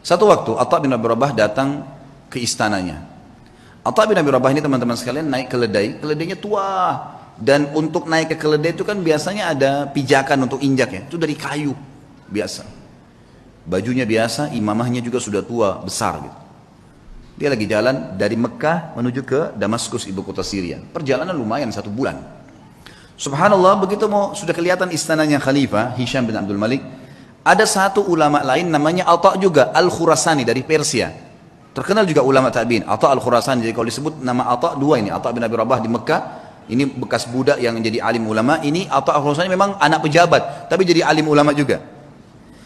Satu waktu Atha bin Abi Rabah datang ke istananya. Atha bin Abi Rabah ini teman-teman sekalian naik keledai, keledainya tua. Dan untuk naik ke keledai itu kan biasanya ada pijakan untuk injak ya, itu dari kayu biasa. Bajunya biasa, imamahnya juga sudah tua, besar gitu. Dia lagi jalan dari Mekah menuju ke Damaskus, ibu kota Syria. Perjalanan lumayan 1 bulan. Subhanallah, begitu mau sudah kelihatan istananya Khalifah Hisham bin Abdul Malik, ada satu ulama lain namanya Atha juga Al-Khurasani dari Persia. Terkenal juga ulama tabi'in, Atha Al-Khurasani. Jadi kalau disebut nama Atha dua ini, Atha bin Abi Rabah di Mekah, ini bekas budak yang jadi alim ulama. Ini Atha Al-Khurasani memang anak pejabat, tapi jadi alim ulama juga.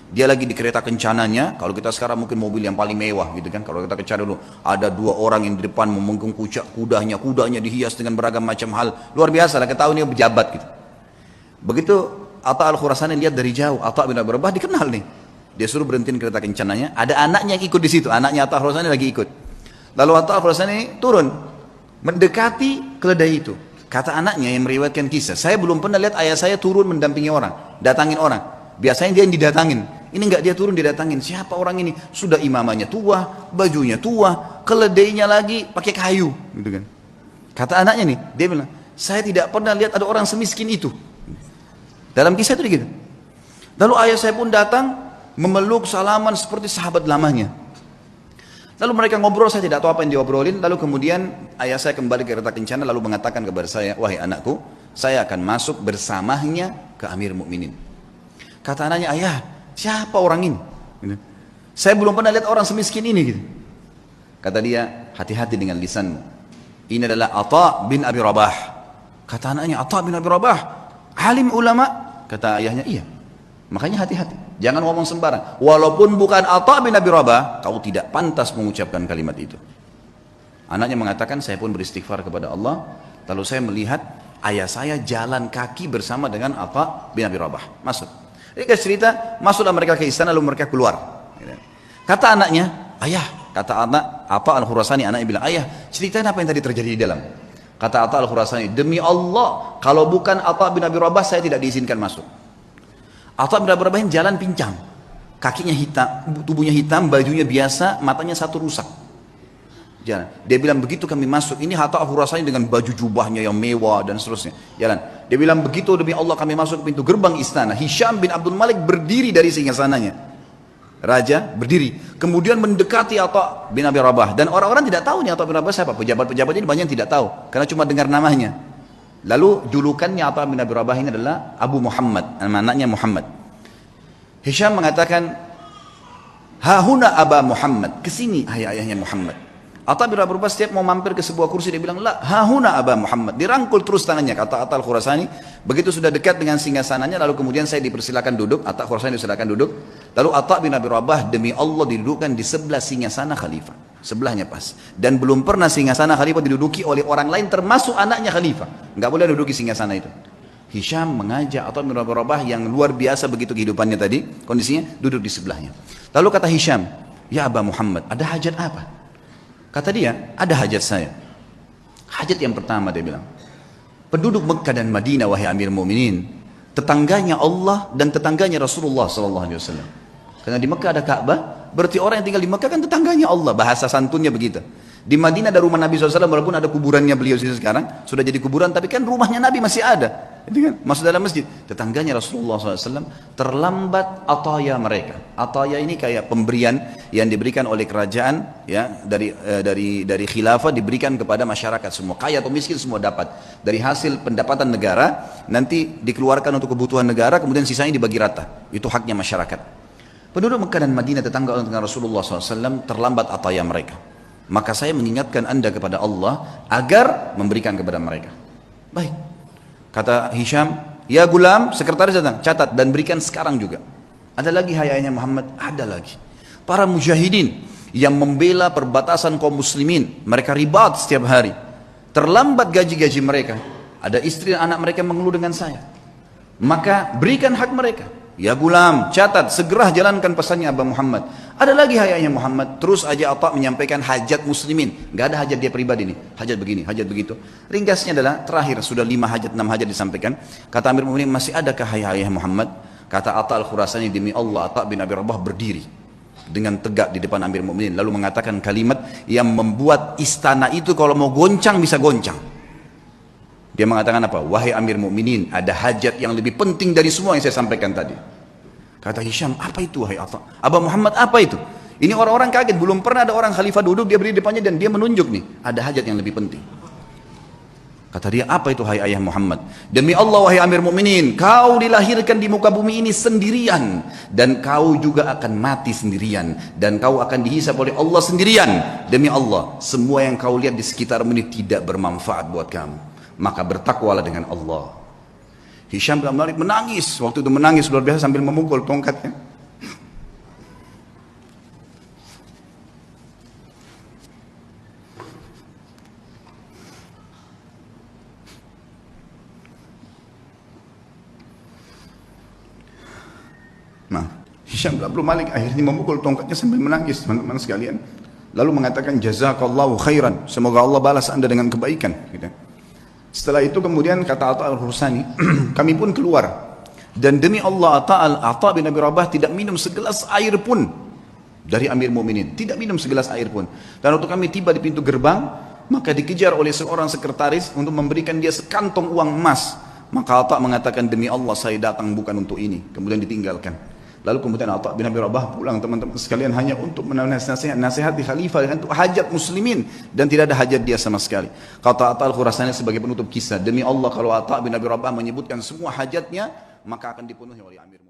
Dia lagi di kereta kencananya, kalau kita sekarang mungkin mobil yang paling mewah gitu kan. Kalau kita kencana dulu, ada 2 orang yang di depan memenggung kudanya, kudanya dihias dengan beragam macam hal. Luar biasa lah, ketahui dia pejabat gitu. Begitu Atha Al-Khurasani lihat dari jauh, Atha bin Abi Rabah dikenal nih. Dia suruh berhentiin kereta kencananya, ada anaknya yang ikut di situ, anaknya Atha Al-Khurasani lagi ikut. Lalu Atha Al-Khurasani turun, mendekati keledai itu. Kata anaknya yang meriwayatkan kisah, saya belum pernah lihat ayah saya turun mendampingi orang, datangin orang. Biasanya dia yang didatangin, ini enggak, dia turun didatangin. Siapa orang ini? Sudah imamanya tua, bajunya tua, keledainya lagi pakai kayu, gitu kan. Kata anaknya nih, dia bilang, saya tidak pernah lihat ada orang semiskin itu. Dalam kisah itu gitu. Lalu ayah saya pun datang memeluk salaman seperti sahabat lamanya. Lalu mereka ngobrol, saya tidak tahu apa yang diobrolin. Lalu kemudian ayah saya kembali ke kereta kencana lalu mengatakan kepada saya, wahai anakku, saya akan masuk bersamanya ke Amir Mukminin. Kata anaknya, ayah, siapa orang ini? Gitu. Saya belum pernah lihat orang semiskin ini. Gitu. Kata dia, hati-hati dengan lisanmu. Ini adalah Atha bin Abi Rabah. Kata anaknya, Atha bin Abi Rabah, alim ulama. Kata ayahnya, iya. Makanya hati-hati, jangan ngomong sembarang. Walaupun bukan Atha bin Abi Rabah, kau tidak pantas mengucapkan kalimat itu. Anaknya mengatakan, saya pun beristighfar kepada Allah. Lalu saya melihat ayah saya jalan kaki bersama dengan Atha bin Abi Rabah. Masuk. Jadi cerita, masuklah mereka ke istana lalu mereka keluar. Kata anaknya, ayah, kata anak Atha Al-Khurasani, anaknya bilang, ayah, ceritain apa yang tadi terjadi di dalam. Kata Atha Al-Khurasani, demi Allah, kalau bukan Atha bin Abi Rabah, saya tidak diizinkan masuk. Atha bin Abi Rabah jalan pincang, kakinya hitam, tubuhnya hitam, bajunya biasa, matanya satu rusak. Jalan. Dia bilang begitu kami masuk, ini Atha Al-Khurasani dengan baju jubahnya yang mewah dan seterusnya. Jalan. Dia bilang begitu demi Allah kami masuk ke pintu gerbang istana. Hisham bin Abdul Malik berdiri dari singgasananya. Raja berdiri, kemudian mendekati Atha bin Abi Rabah. Dan orang-orang tidak tahu nih Atha bin Abi Rabah siapa. Pejabat-pejabat ini banyak yang tidak tahu, karena cuma dengar namanya. Lalu julukannya Atha bin Abi Rabah ini adalah Abu Muhammad, anaknya Muhammad. Hisham mengatakan, hahuna Aba Muhammad, kesini ayahnya Muhammad. Atha bin Abi Rabah setiap mau mampir ke sebuah kursi dia bilang, la hahuna Aba Muhammad, dirangkul terus tangannya. Kata Atha Al-Khurasani, begitu sudah dekat dengan singgasananya, lalu kemudian saya dipersilakan duduk. Atha Al-Khurasani dipersilakan duduk. Lalu Atha bin Abi Rabah demi Allah didudukkan di sebelah singgasana khalifah, sebelahnya pas. Dan belum pernah singgasana khalifah diduduki oleh orang lain termasuk anaknya khalifah. Enggak boleh duduki singgasana itu. Hisham mengajak Atha bin Abi Rabah yang luar biasa begitu kehidupannya tadi, kondisinya duduk di sebelahnya. Lalu kata Hisham, ya Aba Muhammad, ada hajat apa? Kata dia, ada hajat saya. Hajat yang pertama dia bilang, penduduk Mekah dan Madinah wahai Amir Mu'minin, tetangganya Allah dan tetangganya Rasulullah SAW. Karena di Mekah ada Ka'bah, berarti orang yang tinggal di Mekah kan tetangganya Allah, bahasa santunnya begitu. Di Madinah ada rumah Nabi SAW, walaupun ada kuburannya beliau sekarang, sudah jadi kuburan, tapi kan rumahnya Nabi masih ada. Itu kan, masuk dalam masjid. Tetangganya Rasulullah SAW terlambat ataya mereka. Ataya ini kayak pemberian yang diberikan oleh kerajaan, ya, dari khilafah diberikan kepada masyarakat semua, kaya atau miskin semua dapat. Dari hasil pendapatan negara, nanti dikeluarkan untuk kebutuhan negara, kemudian sisanya dibagi rata. Itu haknya masyarakat. Penduduk Mekah dan Madinah tetangga dengan Rasulullah SAW terlambat ataya mereka. Maka saya mengingatkan anda kepada Allah agar memberikan kepada mereka. Baik. Kata Hisham, ya gulam, sekretaris datang, catat dan berikan sekarang juga. Ada lagi hayanya Muhammad, ada lagi. Para mujahidin yang membela perbatasan kaum muslimin, mereka ribat setiap hari. Terlambat gaji-gaji mereka. Ada istri dan anak mereka mengeluh dengan saya. Maka berikan hak mereka. Ya gulam, catat, segera jalankan pesannya Aba Muhammad. Ada lagi hayanya Muhammad, terus aja Atha menyampaikan hajat muslimin. Gak ada hajat dia pribadi nih, hajat begini, hajat begitu. Ringkasnya adalah terakhir, sudah 5 hajat, 6 hajat disampaikan. Kata Amir Mu'minin, masih adakah hayat Muhammad? Kata Atha Al-Khurasani, demi Allah, Atha bin Abi Rabah berdiri. dengan tegak di depan Amir Mukminin, lalu mengatakan kalimat yang membuat istana itu kalau mau goncang bisa goncang. Dia mengatakan apa? Wahai Amir Mukminin, ada hajat yang lebih penting dari semua yang saya sampaikan tadi. Kata Hisham, apa itu wahai Atha? Aba Muhammad, apa itu? Ini orang-orang kaget, belum pernah ada orang khalifah duduk, dia berdiri di depannya dan dia menunjuk nih, ada hajat yang lebih penting. Kata dia, apa itu hai ayah Muhammad? Demi Allah wahai Amir Mukminin, kau dilahirkan di muka bumi ini sendirian, dan kau juga akan mati sendirian, dan kau akan dihisab oleh Allah sendirian. Demi Allah, semua yang kau lihat di sekitarmu ini tidak bermanfaat buat kamu, maka bertakwalah dengan Allah. Hisham bin Malik menangis, waktu itu menangis luar biasa sambil memukul tongkatnya. Nah, Hisham bin Malik akhirnya memukul tongkatnya sambil menangis, teman-teman sekalian. Lalu mengatakan jazakallahu khairan, semoga Allah balas anda dengan kebaikan. Gitu. Setelah itu kemudian kata Atha al-Hursani, kami pun keluar. Dan demi Allah Atha bin Abi Rabah tidak minum segelas air pun dari Amir Mukminin, tidak minum segelas air pun. Dan waktu kami tiba di pintu gerbang, maka dikejar oleh seorang sekretaris untuk memberikan dia sekantong uang emas. Maka Atha mengatakan demi Allah saya datang bukan untuk ini, kemudian ditinggalkan. Lalu kemudian Atha bin Abi Rabah pulang teman-teman sekalian hanya untuk menasihati di khalifah dengan hajat muslimin, dan tidak ada hajat dia sama sekali. Kata Atha al-Khurasani sebagai penutup kisah, demi Allah kalau Atha bin Abi Rabah menyebutkan semua hajatnya maka akan dipenuhi oleh Amir.